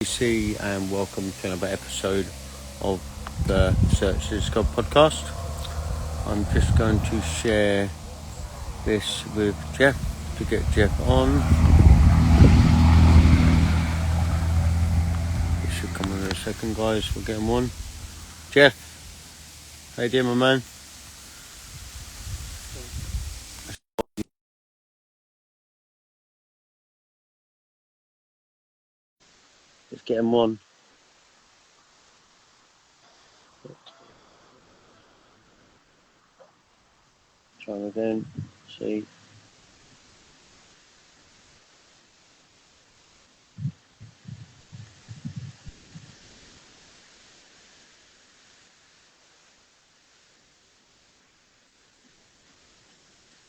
PC and welcome to another episode of the Search the Discover podcast. I'm just going to share this with Jeff to get Jeff on. It should come in a second, guys. We'll get him on. Jeff, how you doing, my man? Let's get him on. Try him again. See.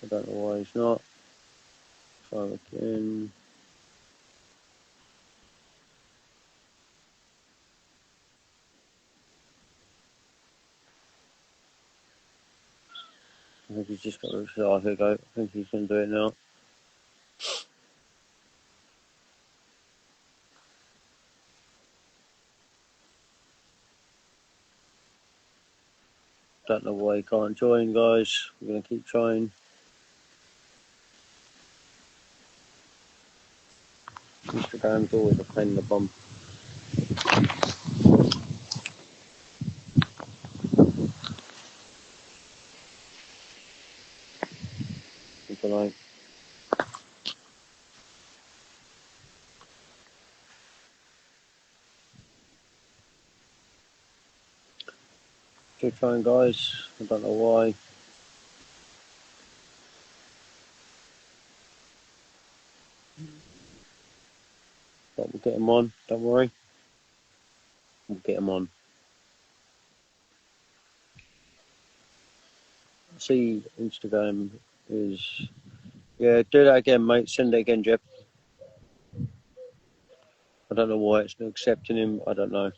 I don't know why he's not. Try him again. I think he's just got to start. Here we go. I think he's going to do it now. Don't know why he can't join, guys. We're going to keep trying. Instagram's always a pain in the bum. I don't know. Keep trying, guys. I don't know why. But we'll get him on. Don't worry. We'll get him on. See, Instagram is... Yeah, do that again, mate. Send it again, Jeff. I don't know why it's not accepting him. I don't know.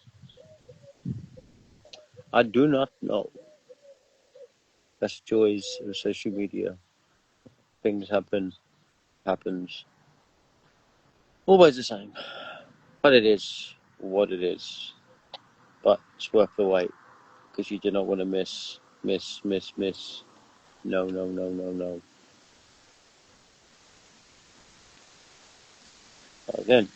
I do not know. That's the joys of social media. Things happens. Always the same. But it is what it is. But it's worth the wait. Because you do not want to miss. No. Again.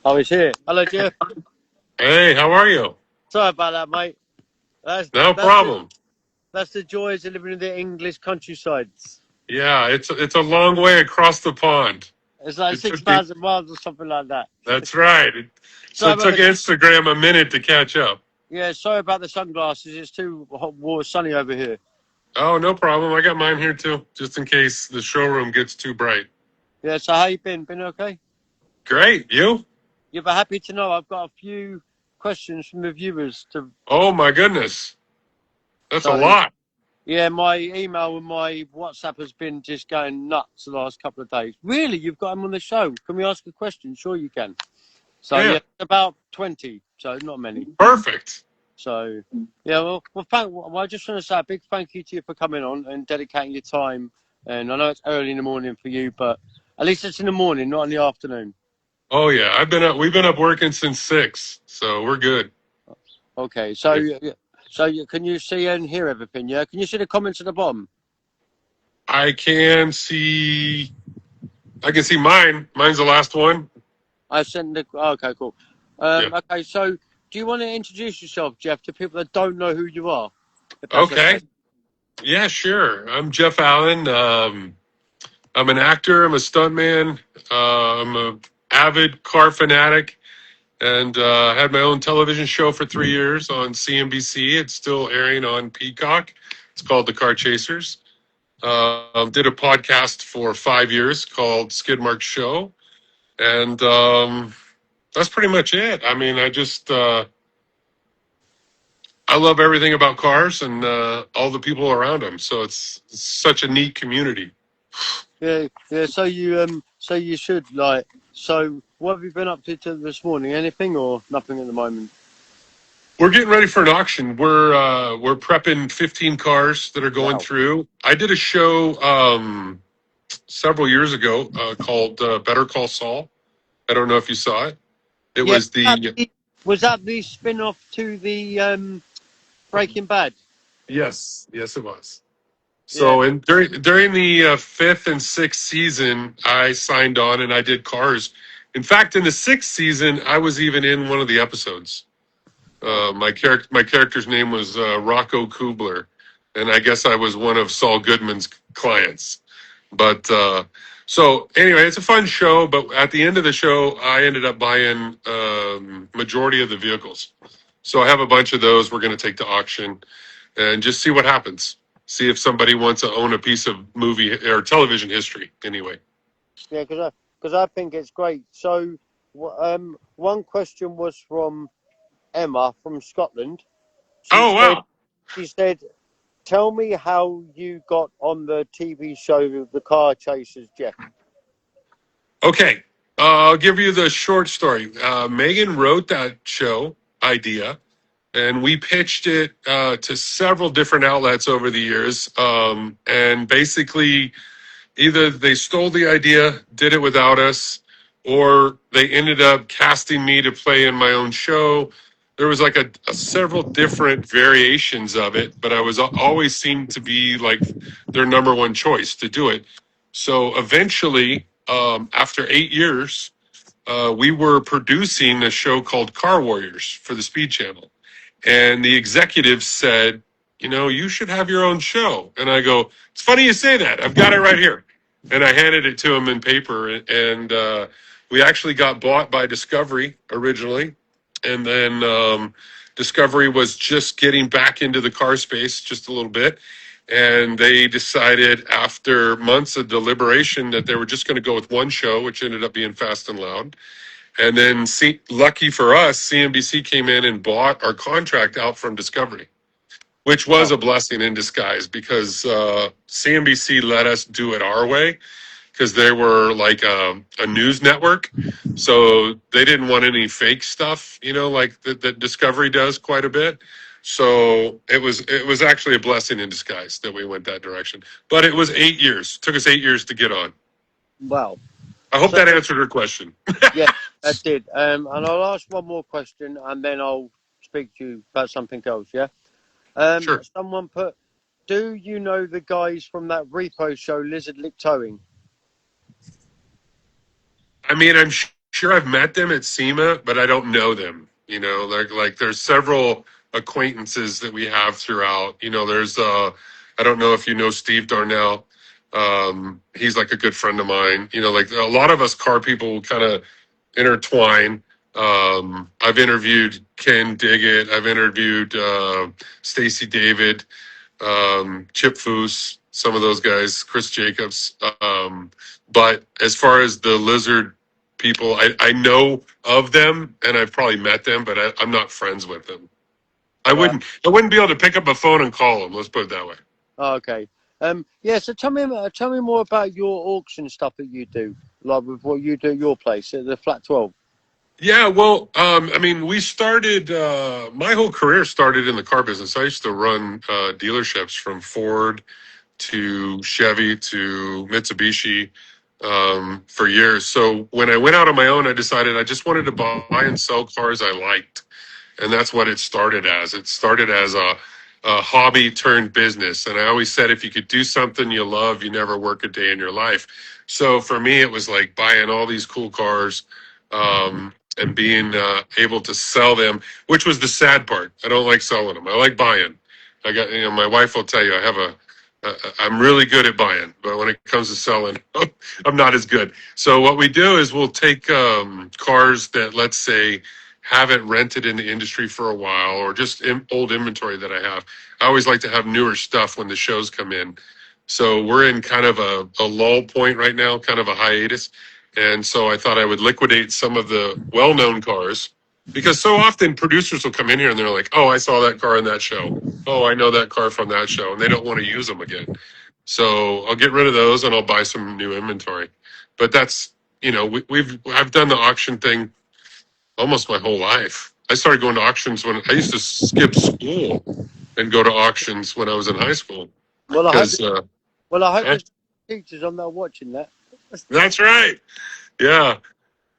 Oh, he's here. Hello, Jeff. Hey, how are you? Sorry about that, mate. No problem. That's the joys of living in the English countryside. Yeah, it's a long way across the pond. It's like It took me, 6,000 miles or something like that. that's right. So Sorry it about took Instagram a minute to catch up. sorry about the sunglasses. It's too hot, sunny over here. Oh, no problem. I got mine here too, just in case the showroom gets too bright. Yeah, so how you been? Been okay? Great. You? You'll be happy to know I've got a few questions from the viewers. Oh my goodness. That's a So, lot. yeah, my email and my WhatsApp has been just going nuts the last couple of days. Really? You've got them on the show? Can we ask a question? Sure you can. So, Yeah. yeah, about 20, so not many. Perfect. So, yeah, well, I just want to say a big thank you to you for coming on and dedicating your time. And I know it's early in the morning for you, but at least it's in the morning, not in the afternoon. Oh yeah, we've been up working since 6, so we're good. Okay, so can you see and hear everything? Yeah, can you see the comments at the bottom? I can see mine. Mine's the last one. I sent the. Okay, cool. Yeah. Okay, so do you want to introduce yourself, Jeff, to people that don't know who you are? If that's Okay. Yeah, sure. I'm Jeff Allen. I'm an actor. I'm a stuntman. I'm a avid car fanatic, and had my own television show for 3 years on CNBC. It's still airing on Peacock. It's called The Car Chasers. Did a podcast for 5 years called Skidmark Show, and that's pretty much it. I mean, I love everything about cars and all the people around them. So it's such a neat community. Yeah. So you should like. So what have you been up to till this morning? Anything or nothing at the moment? We're getting ready for an auction. We're prepping 15 cars that are going Wow. through. I did a show several years ago called Better Call Saul. I don't know if you saw it. It Yeah, was the was that the spin-off to the Breaking Bad? yes, yes, it was. Yeah. So, and during the fifth and sixth season, I signed on and I did Cars. In fact, in the sixth season, I was even in one of the episodes. My character's name was Rocco Kubler, and I guess I was one of Saul Goodman's clients. But so anyway, it's a fun show. But at the end of the show, I ended up buying majority of the vehicles. So I have a bunch of those. We're going to take to auction and just see what happens. See if somebody wants to own a piece of movie or television history. Anyway. Yeah, because I think it's great. So, one question was from Emma from Scotland. She Oh said, wow. she said, "Tell me how you got on the TV show, The Car Chasers, Jeff." Okay. I'll give you the short story. Megan wrote that show idea, and we pitched it to several different outlets over the years. And basically, either they stole the idea, did it without us, or they ended up casting me to play in my own show. There was like a several different variations of it, but I was always seemed to be like their number one choice to do it. So eventually, after 8 years, we were producing a show called Car Warriors for the Speed Channel. And the executives said, you know, you should have your own show. And I go, it's funny you say that. I've got it right here. And I handed it to him in paper. And we actually got bought by Discovery originally. And then Discovery was just getting back into the car space just a little bit. And they decided after months of deliberation that they were just going to go with one show, which ended up being Fast and Loud. And then, lucky for us, CNBC came in and bought our contract out from Discovery, which was Oh, a blessing in disguise because CNBC let us do it our way because they were like a news network. So they didn't want any fake stuff, you know, like that Discovery does quite a bit. So it was actually a blessing in disguise that we went that direction. But it was 8 years. It took us 8 years to get on. wow. I hope So, that answered her question. yeah, that did. And I'll ask one more question, and then I'll speak to you about something else. Yeah. Sure. Someone put, "Do you know the guys from that repo show, Lizard Lick Towing?" I mean, I'm sure I've met them at SEMA, but I don't know them. You know, like there's several acquaintances that we have throughout. You know, there's I don't know if you know Steve Darnell. He's like a good friend of mine. You know, like a lot of us car people kind of intertwine. I've interviewed Ken Diggett. I've interviewed Stacy David, Chip Foose, some of those guys, Chris Jacobs. But as far as the lizard people, I know of them and I've probably met them, but I'm not friends with them. I Right. wouldn't. I wouldn't be able to pick up a phone and call them. Let's put it that way. Oh, okay. Yeah. So tell me more about your auction stuff that you do, like with what you do at your place at the Flat 12. Yeah, well, I mean, we started. My whole career started in the car business. I used to run dealerships from Ford to Chevy to Mitsubishi for years. So when I went out on my own, I decided I just wanted to buy and sell cars I liked, and that's what it started as. It started as a hobby turned business, and I always said if you could do something you love, you never work a day in your life. So for me, it was like buying all these cool cars. And being able to sell them, which was the sad part. I don't like selling them. I like buying. I got, you know, my wife will tell you I have I'm really good at buying, but when it comes to selling, I'm not as good. So what we do is we'll take cars that, let's say, haven't rented in the industry for a while or just old inventory that I have. I always like to have newer stuff when the shows come in. So we're in kind of a lull point right now, kind of a hiatus. And so I thought I would liquidate some of the well-known cars because so often producers will come in here and they're like, oh, I saw that car in that show. Oh, I know that car from that show. And they don't want to use them again. So I'll get rid of those and I'll buy some new inventory. But that's, you know, I've done the auction thing almost my whole life. I started going to auctions when I used to skip school and go to auctions when I was in high school Well, I hope because well I hope eh, the teachers on there watching that. That's right. Yeah.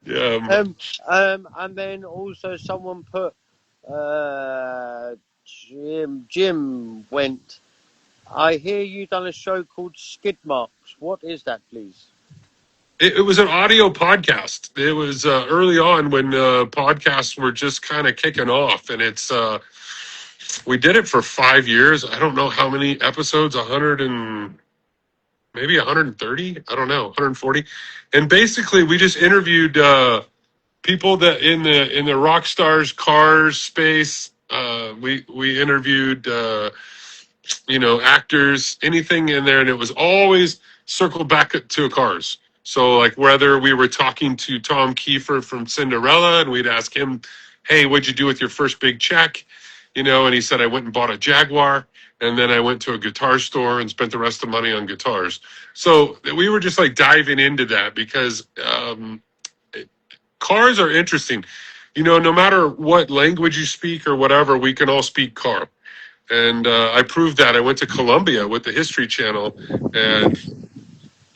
Yeah. And then also someone put, Jim went, I hear you done a show called Skid Marks. What is that, please? It was an audio podcast. It was early on when podcasts were just kind of kicking off, and we did it for 5 years. I don't know how many episodes, 100 and maybe 130. I don't know, 140. And basically, we just interviewed people that in the rock stars cars space. We interviewed actors, anything in there, and it was always circled back to cars. So like whether we were talking to Tom Kiefer from Cinderella and we'd ask him, hey, what'd you do with your first big check? And he said, I went and bought a Jaguar, and then I went to a guitar store and spent the rest of the money on guitars. So we were just like diving into that because cars are interesting. No matter what language you speak or whatever, we can all speak car. And I proved that. I went to Columbia with the History Channel, and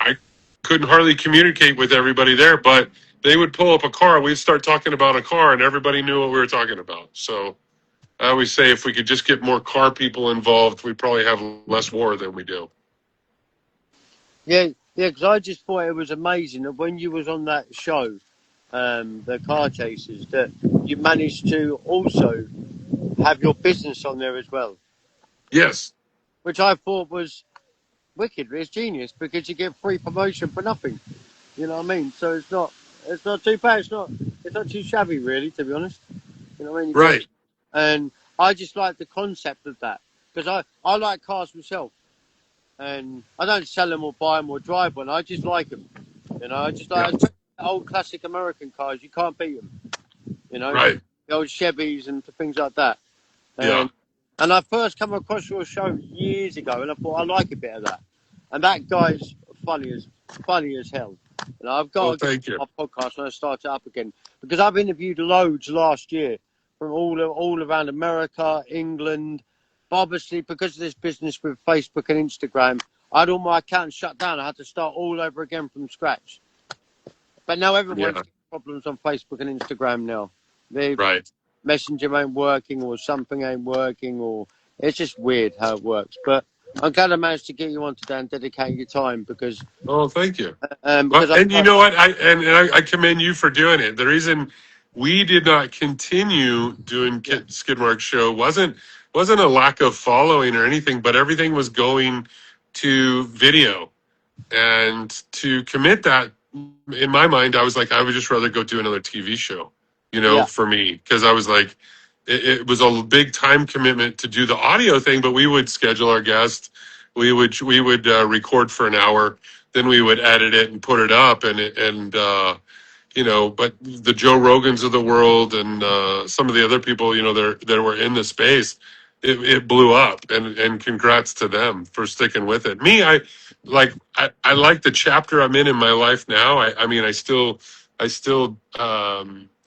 I couldn't hardly communicate with everybody there, but they would pull up a car, we'd start talking about a car, and everybody knew what we were talking about. So I always say if we could just get more car people involved, we'd probably have less war than we do. Yeah, because I just thought it was amazing that when you was on that show, the car chasers, that you managed to also have your business on there as well. Yes. Which I thought was wicked. It's genius because you get free promotion for nothing. You know what I mean? So it's not too bad. It's not too shabby, really, to be honest. You know what I mean? Right. And I just like the concept of that because I like cars myself, and I don't sell them or buy them or drive one. I just like them. I just like old classic American cars. You can't beat them. Right. The old Chevys and things like that. And I first come across your show years ago, and I thought I like a bit of that. And that guy's funny as hell. I've got to get my podcast and I start it up again because I've interviewed loads last year from all around America, England. But obviously, because of this business with Facebook and Instagram, I had all my accounts shut down. I had to start all over again from scratch. But now everyone's got problems on Facebook and Instagram now. Right. Messenger ain't working or something ain't working, or it's just weird how it works. But I'm glad I managed to get you on today and dedicate your time because. Oh, thank you. Because and you know what? I commend you for doing it. The reason we did not continue doing Skidmark's show wasn't a lack of following or anything, but everything was going to video, and to commit that in my mind, I was like, I would just rather go do another TV show. For me, because I was like, it was a big time commitment to do the audio thing, but we would schedule our guests, we would record for an hour, then we would edit it and put it up, but the Joe Rogans of the world and some of the other people, that were in the space, it blew up, and congrats to them for sticking with it. Me, I like the chapter I'm in my life now. I still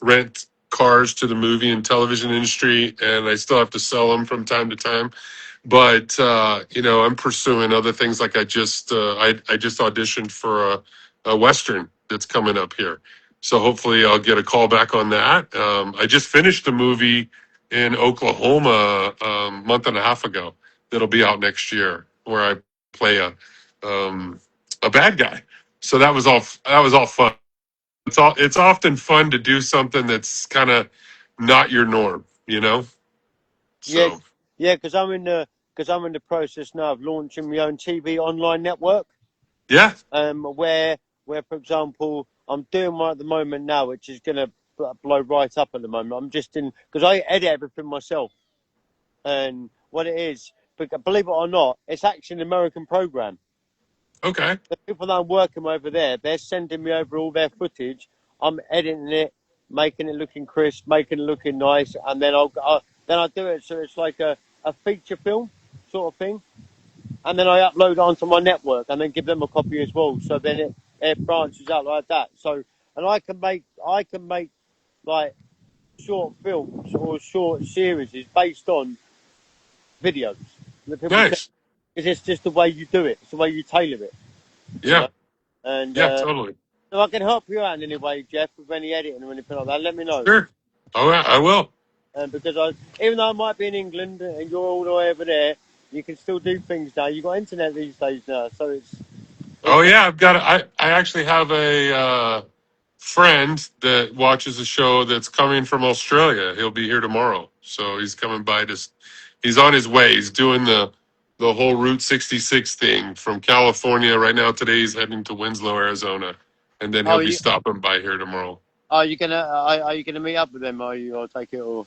rent cars to the movie and television industry, and I still have to sell them from time to time. But I'm pursuing other things. Like I just auditioned for a Western that's coming up here, so hopefully I'll get a call back on that. I just finished a movie in Oklahoma a month and a half ago that'll be out next year, where I play a bad guy. So that was all fun. It's often fun to do something that's kind of not your norm, So. Yeah, because I'm in the process now of launching my own TV online network. Yeah. Where for example, I'm doing one at the moment now, which is going to blow right up at the moment. I'm just because I edit everything myself, and what it is, believe it or not, it's actually an American program. Okay. The people that I'm working over there, they're sending me over all their footage. I'm editing it, making it looking crisp, making it looking nice, and then I do it so it's like a feature film sort of thing, and then I upload it onto my network and then give them a copy as well. So then it branches out like that. So and I can make like short films or short series based on videos. Nice. It's just the way you do it. It's the way you tailor it. You Yeah. know, and Yeah. Totally. if I can help you out in any way, Jeff, with any editing or anything like that, let me know. Sure. Oh, yeah, I will. Because even though I might be in England and you're all the way over there, you can still do things now. You've got internet these days now, so Oh it's yeah, I've got. I actually have a friend that watches a show that's coming from Australia. He'll be here tomorrow, so he's coming by to. He's on his way. He's doing the whole Route 66 thing from California right now. Today he's heading to Winslow, Arizona, and then oh, he'll be stopping by here tomorrow. are you gonna meet up with them? Are you? Or take it, or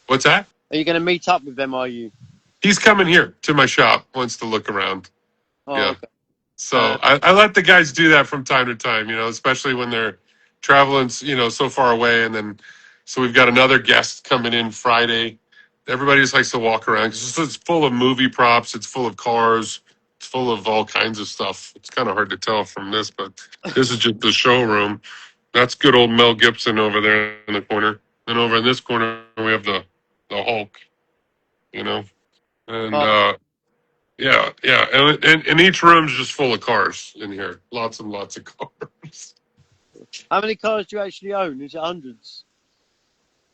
What's that? are you gonna meet up with them? Are you? He's coming here to my shop. Wants to look around. Oh, Yeah. okay. So I let the guys do that from time to time, especially when they're traveling, so far away. And then, so we've got another guest coming in Friday. Everybody just likes to walk around because it's full of movie props. It's full of cars. It's full of all kinds of stuff. It's kind of hard to tell from this, but this is just the showroom. That's good old Mel Gibson over there in the corner. And over in this corner, we have the Hulk, you know, and, Oh, yeah, yeah, and each room's just full of cars in here. Lots and lots of cars. how many cars do you actually own? Is it hundreds?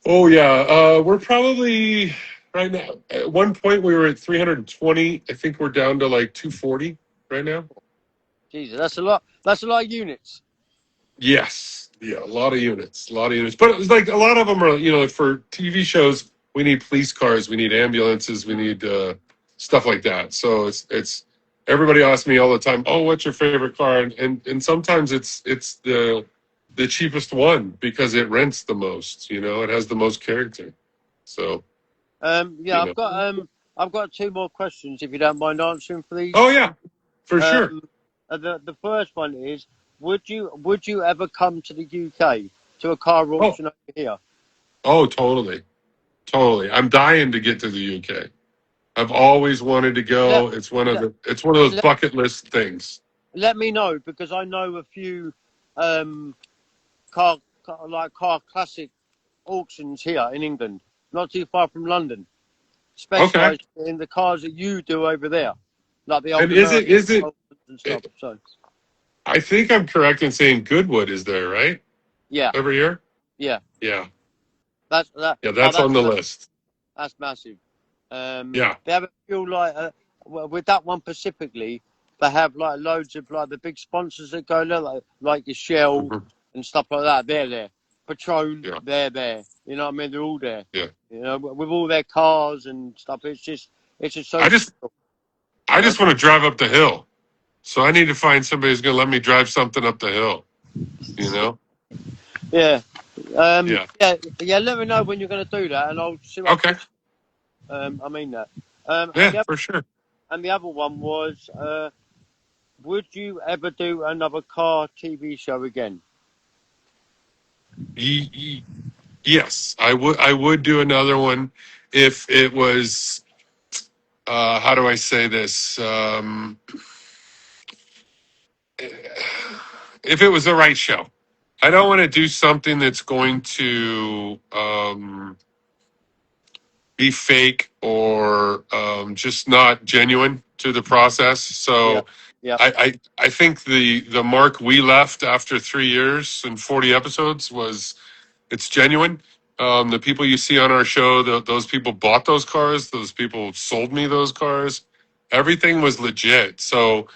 Oh yeah, we're probably right now. At one point, we were at 320. I think we're down to like 240 right now. Jesus, that's a lot. That's a lot of units. Yes, yeah, a lot of units, a lot of units. But it was like a lot of them are, for TV shows, we need police cars, we need ambulances, we need stuff like that. So it's everybody asks me all the time, oh, what's your favorite car? And sometimes it's the cheapest one because it rents the most. It has the most character. So Yeah, you know. I've got two more questions if you don't mind answering, please. Oh yeah, for sure. The first one is, would you ever come to the UK to a car Oh auction over here? oh, totally, totally. I'm dying to get to the UK. I've always wanted to Let go. let It's one of those let, bucket list things. let me know because I know a few um car classic auctions here in England, not too far from London, Okay. specialised in the cars that you do over there, like the And old is it American is it? and stuff. So I think I'm correct in saying Goodwood is there, right? yeah, Every year. yeah, Yeah. that's that. Yeah. Oh, That's on the list. that's massive. Yeah. They have a few with that one specifically. They have like loads of like the big sponsors that go there, like your Shell Mhm. and stuff like that. They're there. Patron, Yeah. they're there. You know what I mean? They're all there. Yeah. With all their cars and stuff. It's just so I just cool, you I know. just want to drive up the hill. So I need to find somebody who's going to let me drive something up the hill. You know? Yeah. Yeah. Yeah. Let me know when you're going to do that, and I'll see what Okay. I mean that. Yeah, for sure. And the other one was, would you ever do another car TV show again? Ye- ye- yes, I would. I would do another one if it was. How do I say this? If it was the right show. I don't want to do something that's going to be fake or just not genuine to the process. Yeah. So Yeah. I think the mark we left after 3 years and 40 episodes was it's genuine. The people you see on our show, those people bought those cars. Those people sold me those cars. Everything was legit. So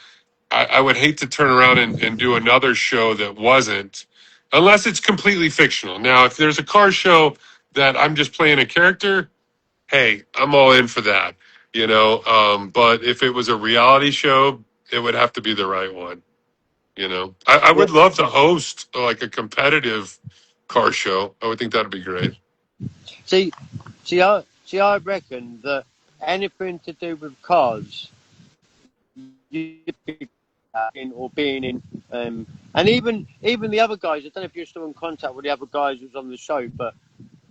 I would hate to turn around and do another show that wasn't, unless it's completely fictional. Now, if there's a car show that I'm just playing a character, hey, I'm all in for that. But if it was a reality show, it would have to be the right one. I Yeah. would love to host like a competitive car show. I would think that'd be great. See, I reckon that anything to do with cars, you be in or being in, and even the other guys. I don't know if you're still in contact with the other guys who's on the show, but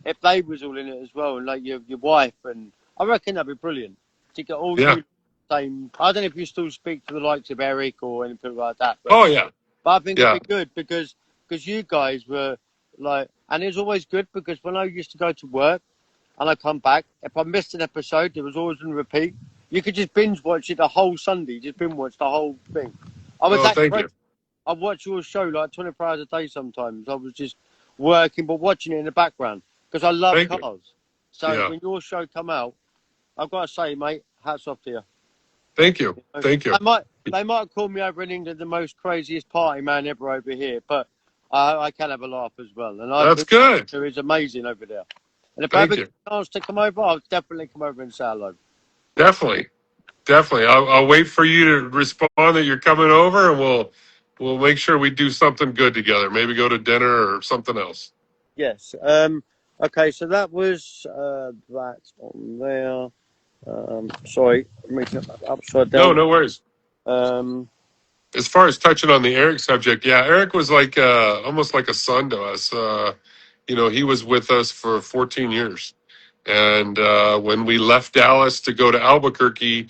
if they was all in it as well, and like your wife, and I reckon that'd be brilliant to get all Yeah. you same. I don't know if you still speak to the likes of Eric or anything like that, Oh yeah. but I think it'd Yeah. be good because you guys were like, and it was always good because when I used to go to work and I come back, if I missed an episode, it was always on repeat. You could just binge watch it the whole Sunday, just binge watch the whole thing. I was Oh, that thank crazy. you. I watch your show like 24 hours a day sometimes. I was just working, but watching it in the background because I love Thank you. cars. So Yeah. when your show come out, I've got to say, mate, hats off to you. Thank you. You know, Thank you. they might call me over in England the most craziest party man ever over here, but I can have a laugh as well. And I That's think good. it's amazing over there. And if I Thank ever get you. a chance to come over, I'll definitely come over and say hello. Definitely. Definitely. I'll wait for you to respond that you're coming over, and we'll make sure we do something good together. Maybe go to dinner or something else. Yes. Okay, so that was that on there. Sorry, I'm making it upside No, down. no worries. Um, As far as touching on the Eric subject, yeah, Eric was like almost like a son to us. He was with us for 14 years, and when we left Dallas to go to Albuquerque,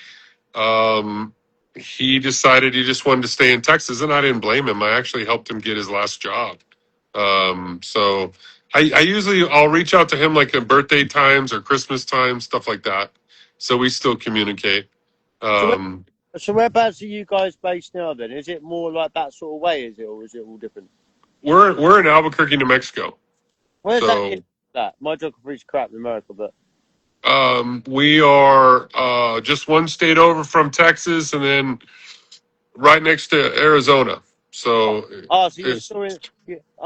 um, he decided he just wanted to stay in Texas, and I didn't blame him. I actually helped him get his last job. So I usually I'll reach out to him like at birthday times or Christmas times, stuff like that. So we still communicate. so, where, Um, so whereabouts are you guys based now? Then is it more like that sort of way? Is it, or is it all different? we're in Albuquerque, New Mexico. Where's that So in that? My geography's crap in America, but we are just one state over from Texas, and then right next to Arizona. So so you're it's still in.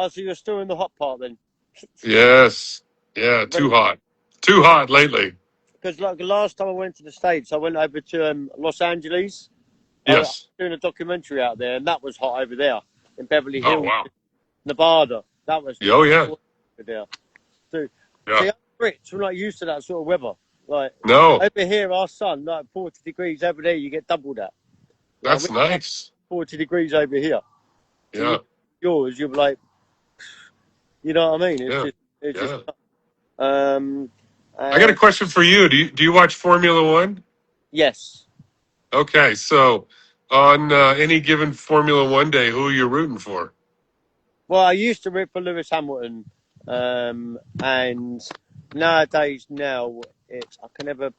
So you're still in the hot part then. yes, yeah, too hot, too hot lately. Because like the last time I went to the States, I went over to Los Angeles. I was Yes. doing a documentary out there, and that was hot over there in Beverly Oh Hills, wow. Nevada. That was Oh yeah. over there. So, Yeah. see, us Brits, we're not used to that sort of weather. Like No, over here, our sun, like 40 degrees over there, you get double that. Like that's we have nice. 40 degrees over here. So Yeah. you're like, you know what I mean? Yeah. It's just, Yeah. um, I got a and question for you. Do you watch Formula One? yes. Okay, so on any given Formula One day, who are you rooting for? Well, I used to root for Lewis Hamilton, and nowadays now I can never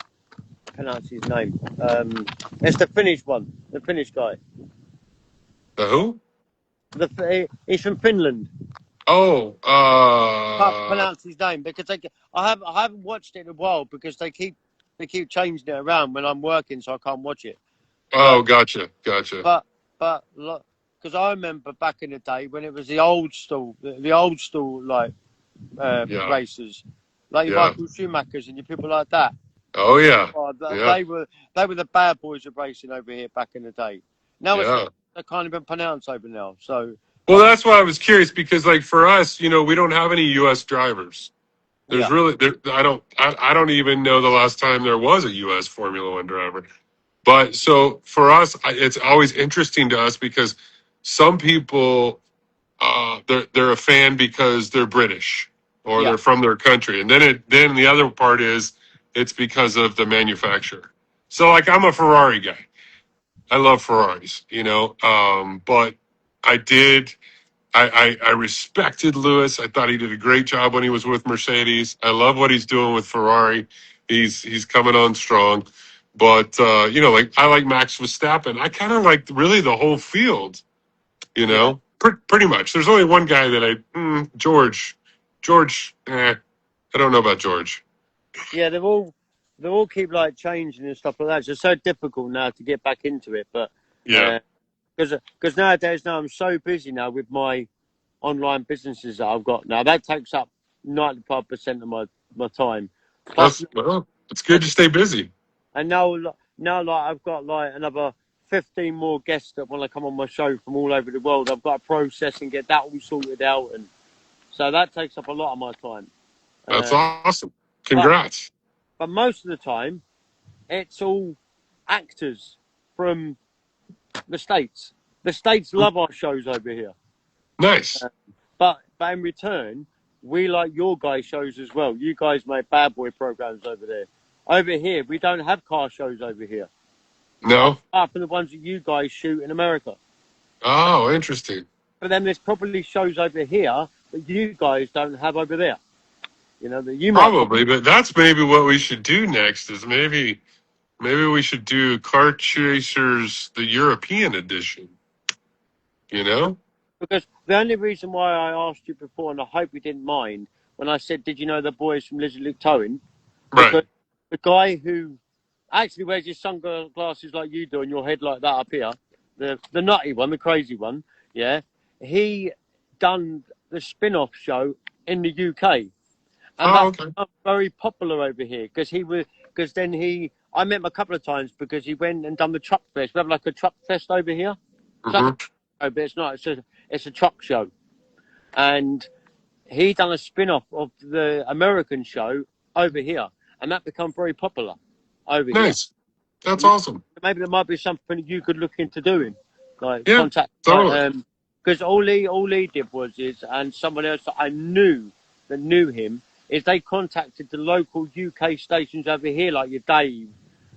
pronounce his name. It's the Finnish one, the Finnish guy. The who? He's from Finland. Oh, Can't pronounce his name because I haven't watched it in a while because they keep changing it around when I'm working, so I can't watch it. But oh, gotcha. but because I remember back in the day when it was the old school like Yeah, racers, like your yeah. Michael Schumachers and your people like that. Oh, yeah, Oh, yeah, they were the bad boys of racing over here back in the day. Now yeah. they can't even pronounce over now. So Well, that's why I was curious because, like, for us, we don't have any U.S. drivers. There's yeah, really, I don't even know the last time there was a U.S. Formula One driver. But so for us, it's always interesting to us because some people they're a fan because they're British or yeah, they're from their country, and then the other part is it's because of the manufacturer. So like I'm a Ferrari guy. I love Ferraris, but I did. I respected Lewis. I thought he did a great job when he was with Mercedes. I love what he's doing with Ferrari. He's coming on strong. But like I like Max Verstappen. I kind of like really the whole field. yeah, Pretty much. There's only one guy that George. George. I don't know about George. yeah. They all keep like changing and stuff like that. It's so difficult now to get back into it, but Yeah. because nowadays now I'm so busy now with my online businesses that I've got now. That takes up 95% of my time. Plus, It's good to stay busy. and now like I've got like another 15 more guests that want to come on my show from all over the world. I've got to process and get that all sorted out, and so that takes up a lot of my time. That's Uh, awesome. but Congrats. but most of the time, it's all actors from the States. The States love our shows over here. Nice. But in return, we like your guys' shows as well. You guys make bad boy programs over there. Over here, we don't have car shows over here. No. Apart from the ones that you guys shoot in America. Oh, interesting. But then there's probably shows over here that you guys don't have over there. That you might. Probably, but that's maybe what we should do next. Is maybe we should do Car Chasers the European edition. you know? Because the only reason why I asked you before, and I hope you didn't mind, when I said, "Did you know the boys from Lizard Luke Towing?" Right. Because the guy who actually wears his sunglasses like you do, and your head like that up here, the nutty one, the crazy one, yeah, he done the spin-off show in the UK, and Oh, that okay. became very popular over here because then I met him a couple of times because he went and done the truck fest. We have like a truck fest over here. It's like Hmm. a, but it's not. It's a truck show, and he done a spin-off of the American show over here, and that become very popular over here. Nice. That's And awesome. maybe there might be something you could look into doing, like Yeah, contact, like totally. because all he did was and someone else that I knew that knew him is they contacted the local UK stations over here, like your Dave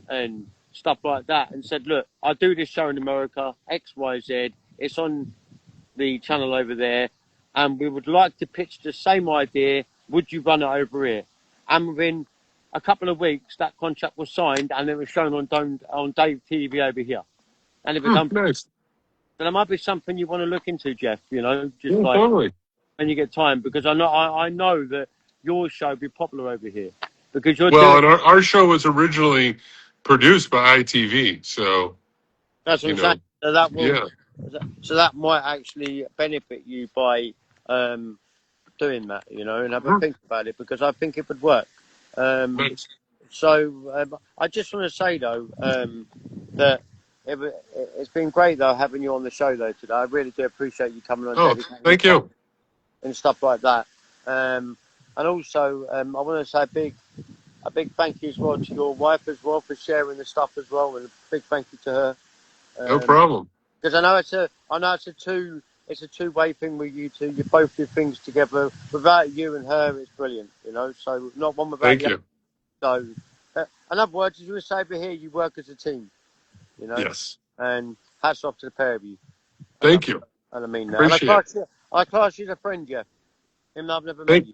and stuff like that, and said, look, I do this show in America, X, Y, Z. It's on the channel over there, and we would like to pitch the same idea. Would you run it over here? And within a couple of weeks, that contract was signed, and it was shown on Dave TV over here, and it become. Nice. So there might be something you want to look into, Jeff. You know, just Yeah, like totally. when you get time, because I know that your show will be popular over here because you're Well, doing. and our show was originally produced by ITV, so, That's what you I'm saying. know, So that will. yeah. So that might actually benefit you by um, doing that, you know, and have a Mhm. think about it because I think it would work. Um, Nice. I just want to say though that it's been great though having you on the show though today. I really do appreciate you coming on, Oh, dedicating your thank time you. and stuff like that. And also, I want to say a big thank you as well to your wife as well for sharing the stuff as well, and a big thank you to her. No Um, problem. because I know it's a two-way thing with you two. You both do things together. Without you and her, it's brilliant, you know. So not one without Thank the other. you. So, in other words, as you would say over here, you work as a team, you know. Yes. And hats off to the pair of you. And Thank you. I mean that. And Appreciate it. I class you as a friend, Jeff. Even though I've never met Thank, you,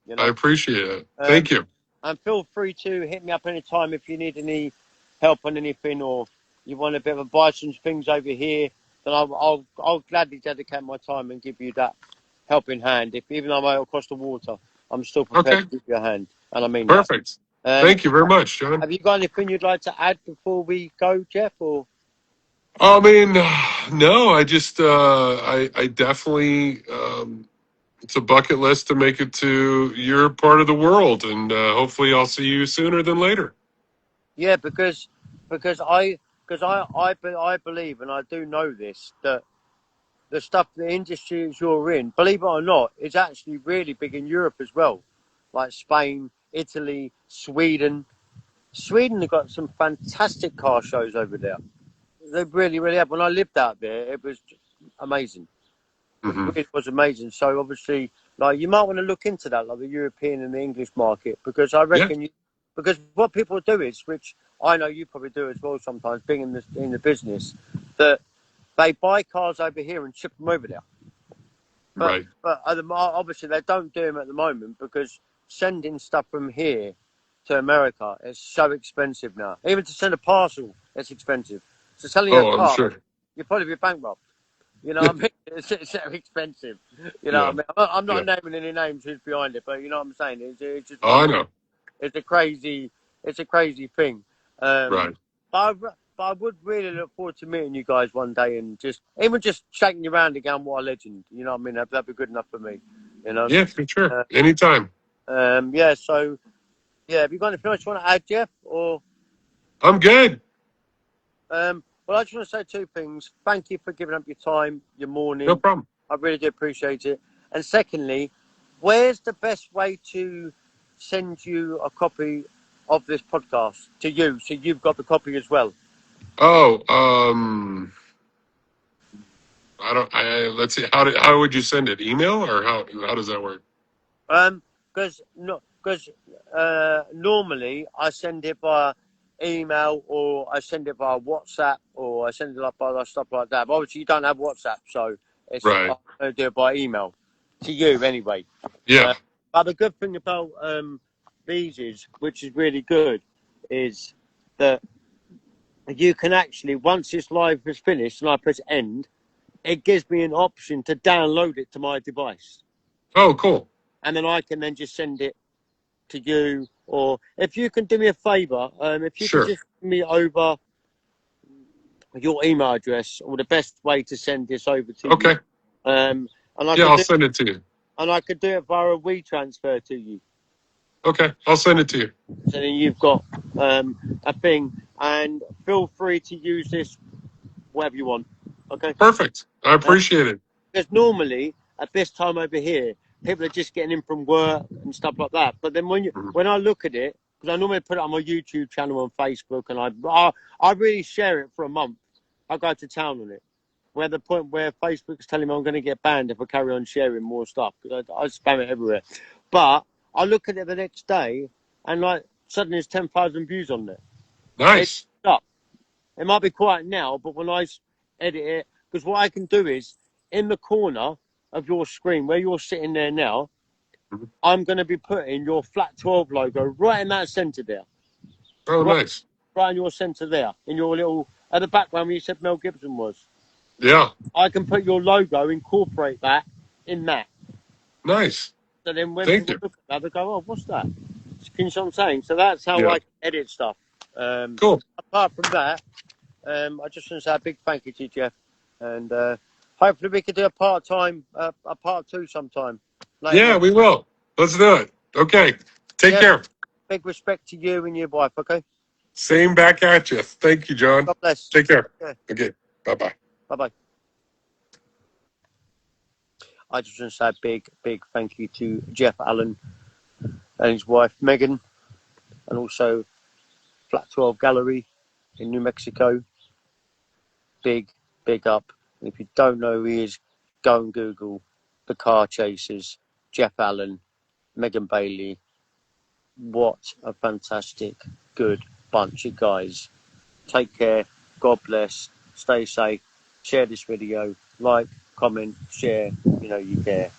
you I know. appreciate it. Um, Thank you. and feel free to hit me up anytime if you need any help on anything or you want a bit of advice on things over here. Then I'll gladly dedicate my time and give you that helping hand. If even though I'm out across the water, I'm still prepared Okay. to give you a hand, and I mean that. Perfect. Um, Thank you very much, John. have you got anything you'd like to add before we go, Jeff? Or I mean, no, I just, I definitely, it's a bucket list to make it to your part of the world, and hopefully I'll see you sooner than later. yeah, because I believe and I do know this that the stuff, the industries you're in, believe it or not, is actually really big in Europe as well, like Spain, Italy, Sweden. Sweden have got some fantastic car shows over there. They really, really have. When I lived out there, it was just amazing. It Hmm. really was amazing. So obviously, like you might want to look into that, like the European and the English market, because I Yeah. reckon because what people do is, which I know you probably do as well sometimes, being in the business, that they buy cars over here and ship them over there. Right. But obviously they don't do them at the moment because sending stuff from here to America is so expensive now. Even to send a parcel, it's expensive. So selling a Oh, I'm car, sure. you'll probably be bankrupt. You know what I mean? It's so expensive. You know Yeah. what I mean? I'm Yeah. not naming any names who's behind it, but you know what I'm saying? It's just Oh, one. I know. It's a crazy thing. Right. But I would really look forward to meeting you guys one day and just shaking you around again. What a legend. You know what I mean? That'd be good enough for me. You know? Yeah, for sure. Uh, Anytime. yeah, so, yeah, have you got anything else you want to add, Jeff? Or, I'm good. well, I just want to say two things. Thank you for giving up your time, your No morning. problem. I really do appreciate it. And secondly, where's the best way to send you a copy of this podcast to you so you've got the copy as well? Oh, let's see. How would you send it? Email or how does that work? Because normally I send it via email or I send it via WhatsApp or I send it like by stuff like that. But obviously you don't have WhatsApp, so I'm Right. going to do it by email to you anyway. Yeah. But the good thing about these is, which is really good, is that you can actually once this live is finished and I press end, it gives me an option to download it to my device. Oh, cool. And then I can then just send it to you. Or if you can do me a favour, if you could Sure. just send me over your email address or the best way to send this over to Okay. you. And I Yeah, could I'll do, send it to you. and I could do it via a WeTransfer to you. Okay, I'll send it to you. So then you've got a thing, and feel free to use this whatever you want. Okay. Perfect. I appreciate it. Because normally at this time over here, people are just getting in from work and stuff like that. But then when I look at it, because I normally put it on my YouTube channel on Facebook, and I really share it for a month. I go to town on it. Where the point where Facebook's telling me I'm going to get banned if I carry on sharing more stuff, because I spam it everywhere. But I look at it the next day, and like suddenly there's 10,000 views on there. Nice. It's up. It might be quiet now, but when I edit it, because what I can do is in the corner of your screen where you're sitting there now, I'm going to be putting your Flat 12 logo right in that center there. Oh, nice. Right in your center there, in your little, at the background where you said Mel Gibson was. Yeah. I can put your logo, incorporate that in that. Nice. So then when Thank people you. look at that, they go, oh, what's that? Can you see what I'm saying? So that's how Yeah. I edit stuff. Cool. Apart from that, I just want to say a big thank you to you, Jeff. And hopefully we could do a part 2 sometime. Later Yeah, on. we will. Let's do it. Okay. Take Yeah. care. Big respect to you and your wife, okay? Same back at you. Thank you, John. God bless. Take care. Yeah. Okay. Bye-bye. Bye-bye. I just want to say a big thank you to Jeff Allen and his wife, Megan, and also Flat 12 Gallery in New Mexico. Big up. And if you don't know who he is, go and Google The Car Chasers, Jeff Allen, Megan Bailey. What a fantastic, good bunch of guys. Take care. God bless. Stay safe. Share this video. Like, comment, share. You know you care.